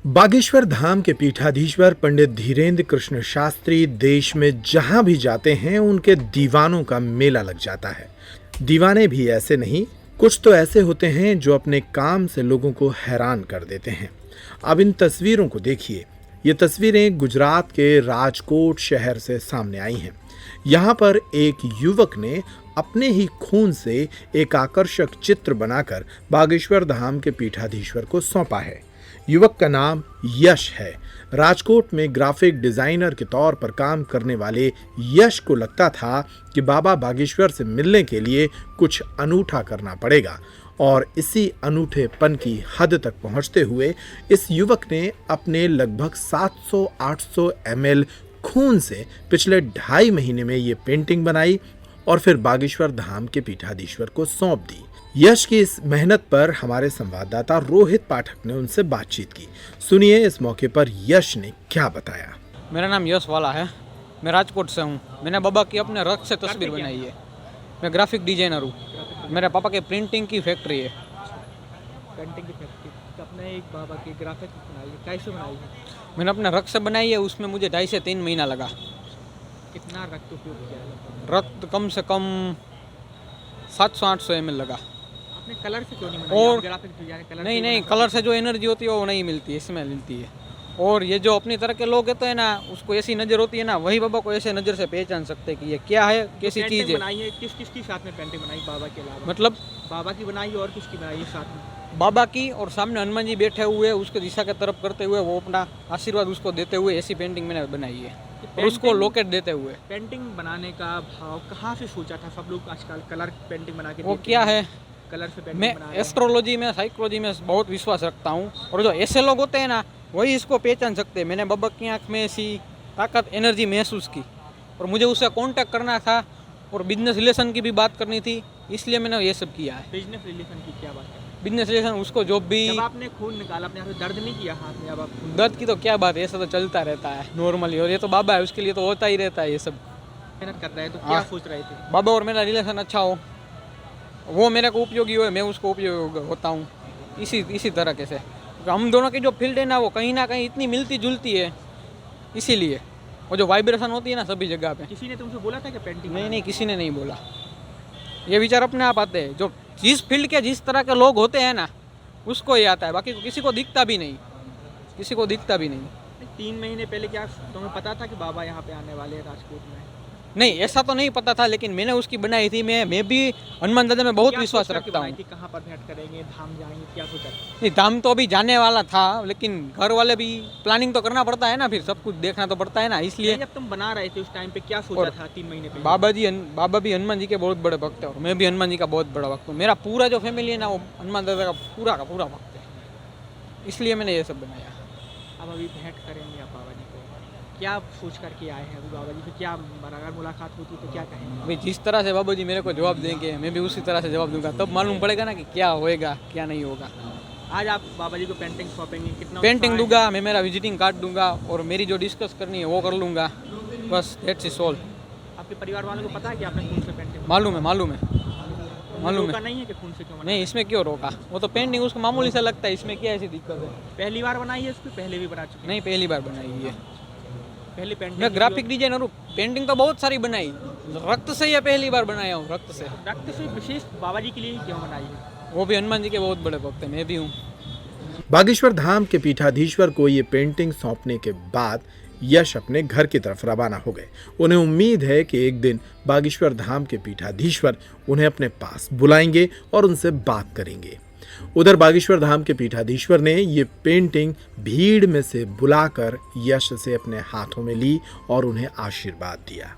बागेश्वर धाम के पीठाधीश्वर पंडित धीरेन्द्र कृष्ण शास्त्री देश में जहां भी जाते हैं उनके दीवानों का मेला लग जाता है। दीवाने भी ऐसे नहीं, कुछ तो ऐसे होते हैं जो अपने काम से लोगों को हैरान कर देते हैं। अब इन तस्वीरों को देखिए। ये तस्वीरें गुजरात के राजकोट शहर से सामने आई हैं। यहाँ पर एक युवक ने अपने ही खून से एक आकर्षक चित्र बनाकर बागेश्वर धाम के पीठाधीश्वर को सौंपा है। युवक का नाम यश है। राजकोट में ग्राफिक डिजाइनर के तौर पर काम करने वाले यश को लगता था कि बाबा बागेश्वर से मिलने के लिए कुछ अनूठा करना पड़ेगा और इसी अनूठेपन की हद तक पहुंचते हुए इस युवक ने अपने लगभग 700-800 ml खून से पिछले 2.5 महीने में ये पेंटिंग बनाई और फिर बागेश्वर धाम के पीठाधीश्वर को सौंप दी। यश की इस मेहनत पर हमारे संवाददाता रोहित पाठक ने उनसे बातचीत की। सुनिए इस मौके पर यश ने क्या बताया। मेरा नाम यश वाला है, मैं राजकोट से हूँ। मैंने बाबा की अपने रक्त से तस्वीर बनाई है। मैं ग्राफिक डिजाइनर हूँ। मेरे पापा के प्रिंटिंग की फैक्ट्री है। पेंटिंग की फैक्ट्री तो अपने एक बाबा की ग्राफिक बनाई है, कैसे बनाई है? मैंने अपने रक्त से बनाई है, उसमें मुझे 2.5 से 3 महीना लगा। कितना रक्त उपयोग किया है? रक्त कम से कम 700-800 ml लगा। आपने कलर से क्यों नहीं बनाई? और ग्राफिक डिजाइन कलर नहीं, कलर से जो एनर्जी होती है वो नहीं मिलती है, इसमें मिलती है। और ये जो अपनी तरह के लोग होते हैं ना, उसको ऐसी नज़र होती है ना, वही बाबा को ऐसे नज़र से पहचान सकते हैं कि ये क्या है, कैसी चीज़ है। बनाई है किसकी साथ में पेंटिंग बनाई बाबा के अलावा? मतलब बाबा की बनाई और किसकी बनाई है साथ में? बाबा की, और सामने हनुमान जी बैठे हुए उसके दिशा की तरफ करते हुए वो अपना आशीर्वाद उसको देते हुए ऐसी पेंटिंग मैंने बनाई है। और उसको लोकेट देते हुए। पेंटिंग बनाने का भाव कहाँ से सोचा था? सब लोग आजकल कलर पेंटिंग बना के वो क्या है, कलर से पेंटिंग मैं बना रहे हैं। एस्ट्रोलॉजी में, साइकोलॉजी में बहुत विश्वास रखता हूँ और जो ऐसे लोग होते हैं ना वही इसको पहचान सकते हैं। मैंने बाबा की आँख में ऐसी ताकत, एनर्जी महसूस की और मुझे उससे कांटेक्ट करना था और बिजनेस रिलेशन की भी बात करनी थी, इसलिए मैंने ये सब किया है। बिजनेस रिलेशन की क्या बात है? बिजनेस रिलेशन, उसको जॉब भी। जब आपने खून निकाला अपने हाथ में, दर्द नहीं किया हाथ में? अब आप दर्द की तो क्या बात है, ऐसा तो चलता रहता है नॉर्मली, और ये तो बाबा है, उसके लिए तो होता ही रहता है ये सब। मेहनत कर रहे हैं तो क्या सोच रहे थे? बाबा और मेरा रिलेशन अच्छा हो, वो मेरे को उपयोगी हो, मैं उसको उपयोगी होता हूँ, इसी तरह के से। हम दोनों की जो फील्ड है ना वो कहीं ना कहीं इतनी मिलती जुलती है, इसीलिए वो जो वाइब्रेशन होती है ना सभी जगह पे। किसी ने तुमसे बोला था कि पेंटिंग? नहीं, किसी ने नहीं बोला। ये विचार अपने आप आते हैं, जो जिस फील्ड के जिस तरह के लोग होते हैं ना उसको ये आता है, बाकी किसी को दिखता भी नहीं, 3 महीने पहले क्या तुम्हें पता था कि बाबा यहाँ पे आने वाले हैं राजकोट में? नहीं, ऐसा तो नहीं पता था, लेकिन मैंने उसकी बनाई थी। मैं भी हनुमान दादा में बहुत विश्वास रखता हूँ। कहाँ पर भेंट करेंगे, धाम जाएंगे, क्या सोचा? नहीं, धाम तो अभी जाने वाला था, लेकिन घर वाले भी प्लानिंग तो करना पड़ता है ना, फिर सब कुछ देखना तो पड़ता है ना, इसलिए। जब तुम बना रहे थे उस टाइम पे क्या सोचा था 3 महीने पहले? बाबा भी हनुमान जी के बहुत बड़े भक्त है और मैं भी हनुमान जी का बहुत बड़ा भक्त हूँ। मेरा पूरा जो फैमिली है ना वो हनुमान दादा का पूरा भक्त है, इसलिए मैंने ये सब बनाया। अब अभी भेंट करेंगे आप बाबा जी को, क्या सोच करके आए हैं? बाबा जी से क्या, अगर मुलाकात होती तो क्या कहेंगे? भाई जिस तरह से बाबा जी मेरे को जवाब देंगे मैं भी उसी तरह से जवाब दूंगा, तब मालूम पड़ेगा ना कि क्या होएगा क्या नहीं होगा। आज आप बाबा जी को पेंटिंग सौंपेंगे, कितना पेंटिंग दूंगा मैं, मेरा विजिटिंग कार्ड दूंगा और मेरी जो डिस्कस करनी है वो कर लूँगा, बस दैट्स इज ऑल। आपके परिवार वालों को पता है कि आपने खून से पेंटिंग? मालूम है। रोका नहीं है कि खून से क्यों बनाई? नहीं, इसमें क्यों रोका, वो तो पेंटिंग उसको मामूली सा लगता है, इसमें क्या ऐसी दिक्कत है? पहली बार बनाई है इसको? पहले भी बना चुके? नहीं, पहली बार बनाई है। पहली पेंटिंग? मैं ग्राफिक डिजाइनर हूँ, पेंटिंग तो बहुत सारी बनाई, रक्त से ये पहली बार बनाया हूँ। रक्त से विशेष बाबा जी के लिए क्यों बनाई है? वो भी हनुमान जी के बहुत बड़े भक्त हैं, मैं भी हूँ। बागेश्वर धाम के पीठाधीश्वर को ये पेंटिंग सौंपने के बाद यश अपने घर की तरफ रवाना हो गए। उन्हें उम्मीद है कि एक दिन बागेश्वर धाम के पीठाधीश्वर उन्हें अपने पास बुलाएंगे और उनसे बात करेंगे। उधर बागेश्वर धाम के पीठाधीश्वर ने ये पेंटिंग भीड़ में से बुलाकर यश से अपने हाथों में ली और उन्हें आशीर्वाद दिया।